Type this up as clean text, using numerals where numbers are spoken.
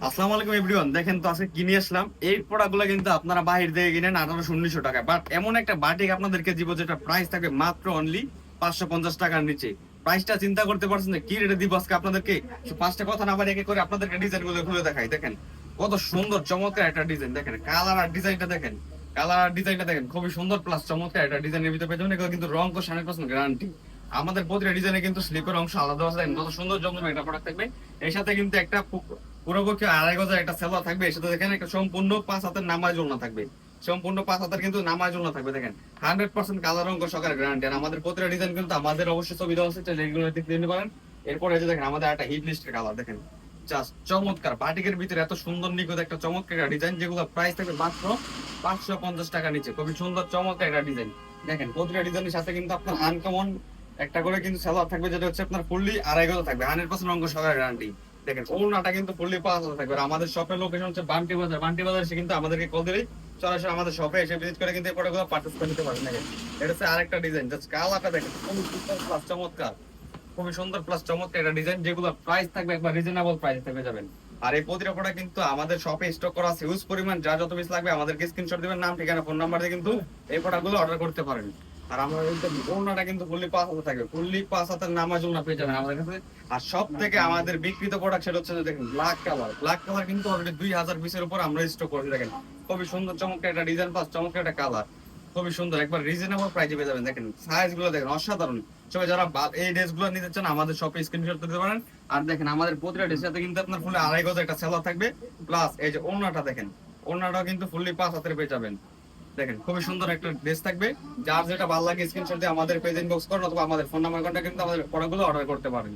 আসসালামু আলাইকুম এভরিওয়ান, দেখেন তো আজকে কিনে আসলাম এই প্রোডাক্টগুলো। কিন্তু আপনারা বাহির থেকে কিনেন 1800-1900 টাকা, বাট এমন একটা বাটিক আপনাদেরকে দিব যেটা প্রাইস থাকবে মাত্র অনলি 550 টাকার নিচে। প্রাইসটা চিন্তা করতে পারছেন যে কি রেটে দিব আজকে আপনাদেরকে? পাঁচটা কথা না বলে একে করে আপনাদেরকে ডিজাইন গুলো খুলে দেখাই। দেখেন কত সুন্দর চমৎকার একটা ডিজাইন, দেখেন কালার আর ডিজাইনটা দেখেন, কালার আর ডিজাইনটা দেখেন খুবই সুন্দর প্লাস চমৎকার একটা ডিজাইনের ভিতরে পেয়ে যাবেন। এগুলো কিন্তু রং কোশ 100% গ্যারান্টি। আমাদের প্রতিটা ডিজাইনে কিন্তু স্লিপের অংশ আলাদা আছে, কত সুন্দর জমজমে একটা প্রোডাক্ট থাকবে। এর সাথে কিন্তু একটা পুরো পক্ষে 2.5 গজের একটা সেলোয়ার থাকবে। এর সাথে দেখেন একটা সম্পূর্ণ 5 হাতের নামাজ ওড়না থাকবে, সম্পূর্ণ 5 হাতের কিন্তু নামাজ ওড়না থাকবে। দেখেন 100% কালার রং সহকারে গ্যারান্টি। আর আমাদের প্রতিটা ডিজাইন কিন্তু আমাদের অবশ্যই ছবি দেওয়া আছে, যেগুলো দেখতে নিতে পারেন। এরপরে এই যে দেখেন আমাদের একটা হিট লিস্টের কালার দেখেন, জাস্ট চমৎকার। বাটিকের ভিতরে এত সুন্দর নিখুঁত একটা চমৎকার একটা ডিজাইন, যেগুলো প্রাইস থাকবে মাত্র 550 টাকা নিচে। খুবই সুন্দর চমৎকার একটা ডিজাইন। দেখেন প্রতিটা ডিজাইনের সাথে কিন্তু আপনার আনকমন একটা করে কিন্তু সালোয়ার থাকবে, যেটা হচ্ছে আপনার ফুললি 2.5 গজ থাকবে, 100% রং সহকারে গ্যারান্টি। দেখেন ওড়নাটা কিন্তু ফুললি 5 হাজার থাকবে। আর আমাদের শপের লোকেশন হচ্ছে বান্টি বাজার। বান্টি বাজার এসে কিন্তু আমাদেরকে কল দিলেই সরাসরি আমাদের শপে এসে ভিজিট করে কিন্তু এই প্রোডাক্টগুলো পারচেজ করে নিতে পারবেন। দেখেন এটা হচ্ছে আরেকটা ডিজাইন, জাস্ট কালারটা দেখেন খুবই সুন্দর প্লাস চমৎকার, খুবই সুন্দর প্লাস চমৎকার একটা ডিজাইন, যেগুলো প্রাইস থাকবে একবার রিজনেবল প্রাইস থেকে যাবেন। আর এই প্রতিটা প্রোডাক্ট কিন্তু আমাদের শপে স্টক করা আছে হিউজ পরিমাণ। যা যত পিস লাগবে আমাদেরকে স্ক্রিনশট দিবেন, নাম ঠিকানা ফোন নাম্বার দিয়ে কিন্তু এই প্রোডাক্টগুলো অর্ডার করতে পারেন। আর আমরা কিন্তু ওড়নাটা কিন্তু ফুললি 5 হাতে থাকবে, ফুললি 5 হাতের নামাজ ওড়না পেয়ে যাবেন আমাদের কাছে। আর সব থেকে আমাদের বিক্রিত প্রোডাক্ট সেটা হচ্ছে যে দেখেন ব্ল্যাক কালার। ব্ল্যাক কালার কিন্তু অলরেডি 2000 পিসের উপর আমরা স্টক করেছি। দেখেন খুবই সুন্দর চমৎকার একটা ডিজাইন প্লাস চমৎকার একটা কালার, খুবই সুন্দর একবার রিজনেবল প্রাইসে পেয়ে যাবেন। দেখেন সাইজ গুলো দেখেন অসাধারণ। সবাই যারা এই ড্রেস গুলো নিতে চান আমাদের শপে স্ক্রিনশট দিতে পারেন। আর দেখেন আমাদের প্রতিটা ড্রেসের সাথে কিন্তু আপনার ফুলে 2.5 গজ একটা সেলার থাকবে, প্লাস এই যে ওড়নাটা দেখেন, ওড়নাটাও কিন্তু ফুললি 5 হাতের পেয়ে যাবেন। দেখেন খুবই সুন্দর একটা ড্রেস থাকবে। যার যেটা ভালো লাগে স্ক্রিনশট দিয়ে আমাদের পেজ ইনবক্স করুন, অথবা আমাদের ফোন নাম্বার কন্টাক্ট কিন্তু আমাদের প্রোডাক্টগুলো অর্ডার করতে পারেন।